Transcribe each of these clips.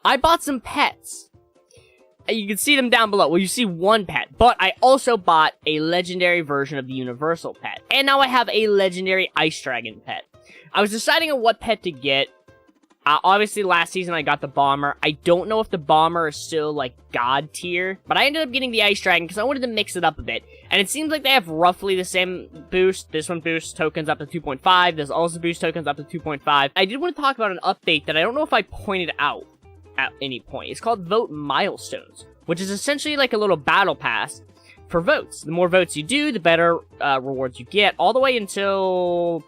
I bought some pets. You can see them down below. Well, you see one pet, but I also bought a legendary version of the universal pet. And now I have a legendary ice dragon pet. I was deciding on what pet to get. Obviously, last season I got the bomber. I don't know if the bomber is still, like, god tier, but I ended up getting the ice dragon because I wanted to mix it up a bit. And it seems like they have roughly the same boost. This one boosts tokens up to 2.5. This also boosts tokens up to 2.5. I did want to talk about an update that I don't know if I pointed out at any point. It's called Vote Milestones, which is essentially like a little battle pass for votes. The more votes you do, the better rewards you get, all the way until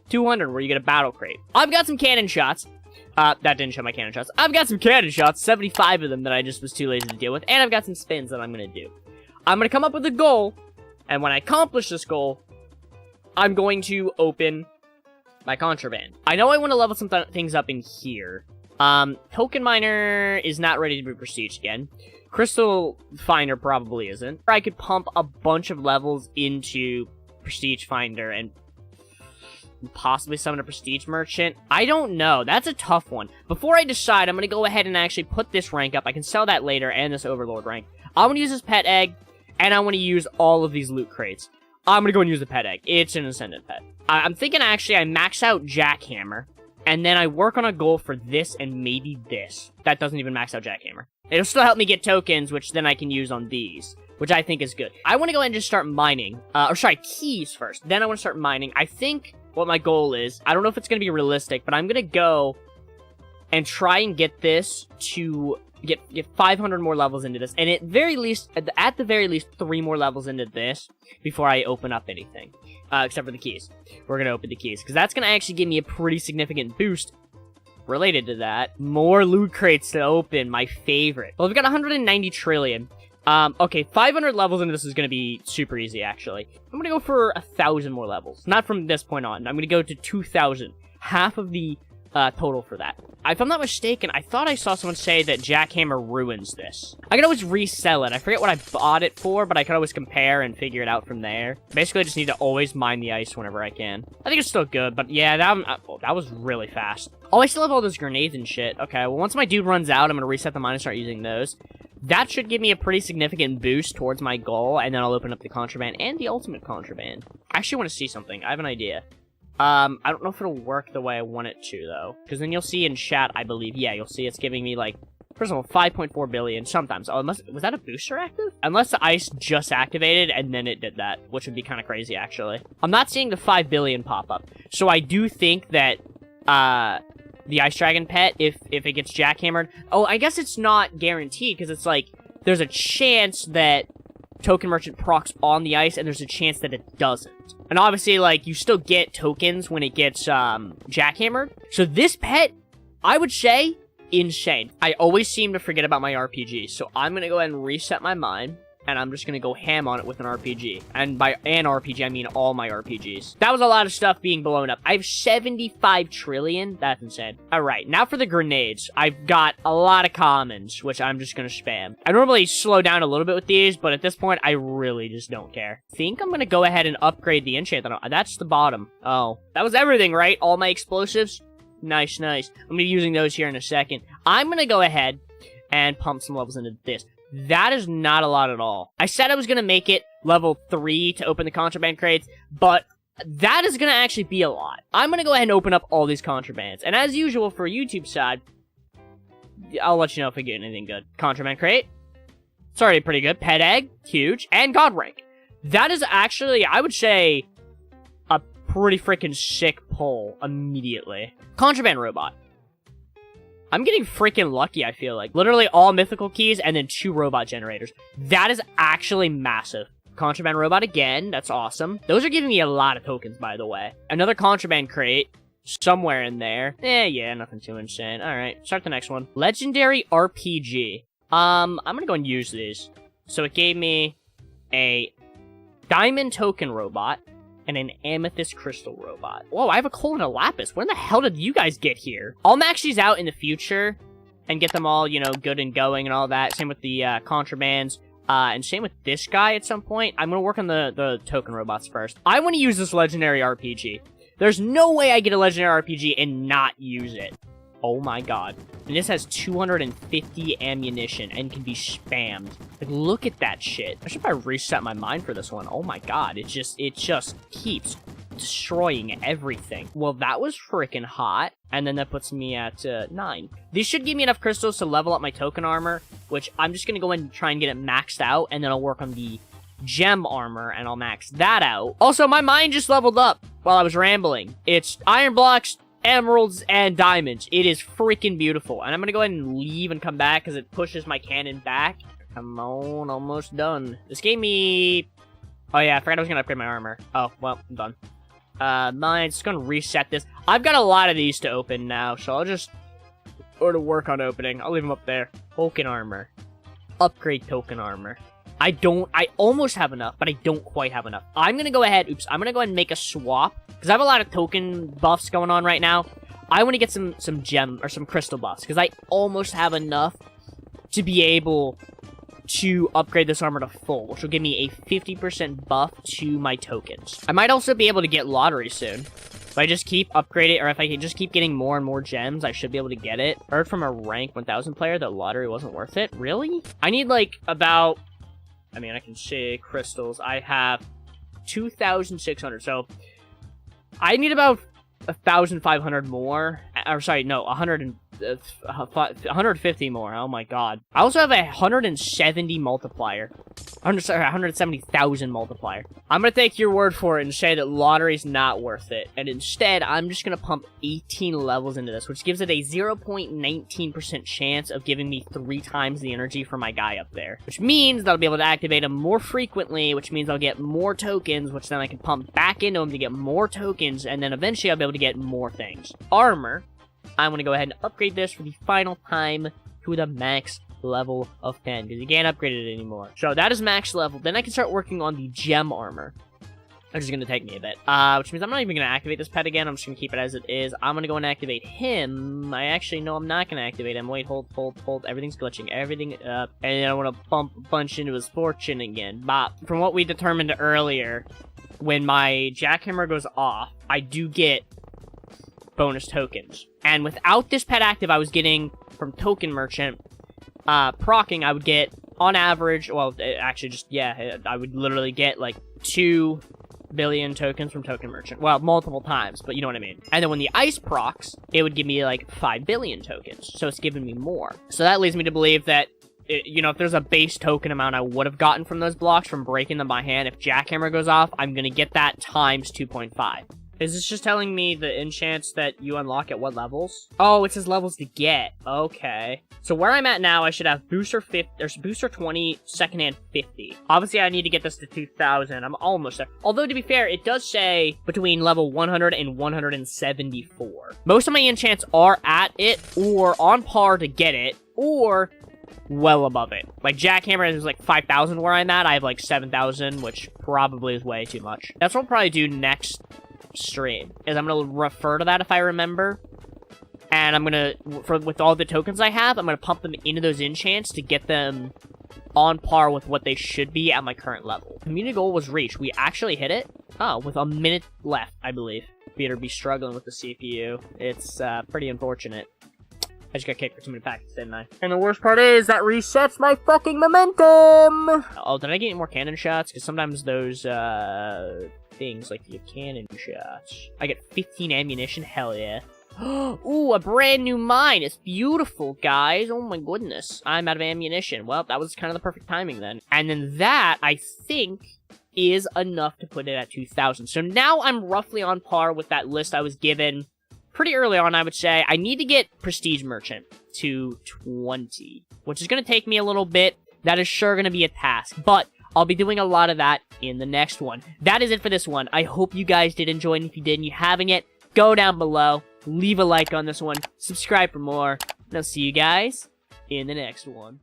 200, where you get a battle crate. I've got some cannon shots. That didn't show my cannon shots. I've got some cannon shots, 75 of them that I just was too lazy to deal with, and I've got some spins that I'm gonna do. I'm gonna come up with a goal, and when I accomplish this goal, I'm going to open my contraband. I know I want to level some things up in here. Token Miner is not ready to be prestige again. Crystal Finder probably isn't. I could pump a bunch of levels into Prestige Finder and possibly summon a Prestige Merchant. I don't know. That's a tough one. Before I decide, I'm going to go ahead and actually put this rank up. I can sell that later, and this Overlord rank. I want to use this pet egg, and I want to use all of these loot crates. I'm going to go and use the pet egg. It's an ascendant pet. I'm thinking, actually, I max out Jackhammer, and then I work on a goal for this and maybe this. That doesn't even max out Jackhammer. It'll still help me get tokens, which then I can use on these, which I think is good. I want to go ahead and just start mining. Keys first. Then I want to start mining. I think what my goal is, I don't know if it's going to be realistic, but I'm going to go and try and get this to get 500 more levels into this. And at the very least, 3 more levels into this before I open up anything. Except for the keys. We're going to open the keys, because that's going to actually give me a pretty significant boost related to that. More loot crates to open, my favorite. Well, we've got 190 trillion. Okay, 500 levels into this is going to be super easy, actually. I'm going to go for 1,000 more levels. Not from this point on. I'm going to go to 2,000. Half of the total for that. If I'm not mistaken, I thought I saw someone say that Jackhammer ruins this. I can always resell it. I forget what I bought it for, but I can always compare and figure it out from there. Basically, I just need to always mine the ice whenever I can. I think it's still good, but yeah, that was really fast. Oh, I still have all those grenades and shit. Okay, well, once my dude runs out, I'm going to reset the mine and start using those. That should give me a pretty significant boost towards my goal, and then I'll open up the contraband and the ultimate contraband. I actually want to see something. I have an idea. I don't know if it'll work the way I want it to, though. Because then you'll see in chat, I believe, yeah, you'll see it's giving me, like, first of all, 5.4 billion, sometimes. Oh, was that a booster active? Unless the ice just activated, and then it did that, which would be kind of crazy, actually. I'm not seeing the 5 billion pop up. So I do think that, the Ice Dragon pet, if it gets jackhammered... Oh, I guess it's not guaranteed, because it's like, there's a chance that Token Merchant procs on the ice, and there's a chance that it doesn't. And obviously, like, you still get tokens when it gets, jackhammered. So this pet, I would say, insane. I always seem to forget about my RPG, so I'm gonna go ahead and reset my mind, and I'm just gonna go ham on it with an RPG. And by an RPG, I mean all my RPGs. That was a lot of stuff being blown up. I have 75 trillion. That's insane. Alright, now for the grenades. I've got a lot of commons, which I'm just gonna spam. I normally slow down a little bit with these, but at this point, I really just don't care. I think I'm gonna go ahead and upgrade the enchant. That's the bottom. Oh, that was everything, right? All my explosives? Nice, nice. I'm gonna be using those here in a second. I'm gonna go ahead and pump some levels into this. That is not a lot at all. I said I was going to make it level 3 to open the contraband crates, but that is going to actually be a lot. I'm going to go ahead and open up all these contrabands. And as usual for YouTube side, I'll let you know if I get anything good. Contraband crate. It's already pretty good. Pet egg. Huge. And God rank. That is actually, I would say, a pretty freaking sick pull immediately. Contraband robot. I'm getting freaking lucky, I feel like. Literally all mythical keys and then 2 robot generators. That is actually massive. Contraband robot again. That's awesome. Those are giving me a lot of tokens, by the way. Another contraband crate. Somewhere in there. Yeah, nothing too insane. Alright, start the next one. Legendary RPG. I'm gonna go and use these. So it gave me a diamond token robot and an amethyst crystal robot. Whoa, I have a coal and a lapis. When the hell did you guys get here? I'll max these out in the future and get them all, you know, good and going and all that. Same with the contrabands. And same with this guy at some point. I'm gonna work on the token robots first. I want to use this legendary RPG. There's no way I get a legendary RPG and not use it. Oh my god. And this has 250 ammunition and can be spammed. Like, look at that shit. I should probably reset my mind for this one. Oh my god, it just keeps destroying everything. Well, that was freaking hot. And then that puts me at 9. These should give me enough crystals to level up my token armor, which I'm just gonna go in and try and get it maxed out, and then I'll work on the gem armor, and I'll max that out. Also, my mine just leveled up while I was rambling. It's iron blocks, emeralds, and diamonds. It is freaking beautiful. And I'm gonna go ahead and leave and come back because it pushes my cannon back. Come on, almost done. This gave me... Oh yeah, I forgot I was gonna upgrade my armor. Oh, well, I'm done. Mine's just gonna reset this. I've got a lot of these to open now, so I'll just go to work on opening. I'll leave them up there. Token armor. Upgrade token armor. I almost have enough, but I don't quite have enough. I'm gonna go ahead, I'm gonna go ahead and make a swap, because I have a lot of token buffs going on right now. I want to get some gem, or some crystal buffs, because I almost have enough to be able to upgrade this armor to full, which will give me a 50% buff to my tokens. I might also be able to get lottery soon. If I just keep upgrading, or if I can just keep getting more and more gems, I should be able to get it. Heard from a rank 1000 player that lottery wasn't worth it. Really? I need like about... I mean, I can say crystals. I have 2,600, so I need about 1,500 more. Or sorry, no, 150 more. Oh my god. I also have a 170 multiplier. 170,000 multiplier. I'm gonna take your word for it and say that lottery's not worth it. And instead, I'm just gonna pump 18 levels into this, which gives it a 0.19% chance of giving me 3 times the energy for my guy up there. Which means that I'll be able to activate him more frequently, which means I'll get more tokens, which then I can pump back into him to get more tokens, and then eventually I'll be able to get more things. Armor. I'm gonna go ahead and upgrade this for the final time to the max level of 10, because you can't upgrade it anymore. So that is max level. Then I can start working on the gem armor, which is gonna take me a bit. Which means I'm not even gonna activate this pet again. I'm just gonna keep it as it is. I'm gonna go and activate him. I actually know I'm not gonna activate him. Wait, hold. Everything's glitching. Everything up. And then I want to bump a bunch into his fortune again. But from what we determined earlier, when my jackhammer goes off, I do get bonus tokens. And without this pet active, I was getting from Token Merchant, procking, I would get, on average, well, actually just, yeah, I would literally get, like, 2 billion tokens from Token Merchant. Well, multiple times, but you know what I mean. And then when the ice procs, it would give me, like, 5 billion tokens. So it's giving me more. So that leads me to believe that, you know, if there's a base token amount I would have gotten from those blocks from breaking them by hand, if Jackhammer goes off, I'm gonna get that times 2.5. Is this just telling me the enchants that you unlock at what levels? Oh, it says levels to get. Okay. So where I'm at now, I should have booster 50, there's booster 20, secondhand 50. Obviously, I need to get this to 2,000. I'm almost there. Although, to be fair, it does say between level 100 and 174. Most of my enchants are at it, or on par to get it, or well above it. Like, Jackhammer is like 5,000 where I'm at. I have like 7,000, which probably is way too much. That's what I'll probably do next stream, is I'm gonna refer to that if I remember, and I'm gonna, with all the tokens I have, I'm gonna pump them into those enchants to get them on par with what they should be at my current level. Community goal was reached. We actually hit it. Oh, with a minute left, I believe. Better be struggling with the CPU. It's pretty unfortunate. I just got kicked for too many packets, didn't I? And the worst part is, that resets my fucking momentum! Oh, did I get any more cannon shots? Because sometimes those, things like the cannon shots. I get 15 ammunition, hell yeah. Ooh, a brand new mine! It's beautiful, guys! Oh my goodness. I'm out of ammunition. Well, that was kind of the perfect timing then. And then that, I think, is enough to put it at 2,000. So now I'm roughly on par with that list I was given pretty early on, I would say. I need to get Prestige Merchant to 20, which is going to take me a little bit. That is sure going to be a task, but I'll be doing a lot of that in the next one. That is it for this one. I hope you guys did enjoy, and if you did and you haven't yet, go down below, leave a like on this one, subscribe for more, and I'll see you guys in the next one.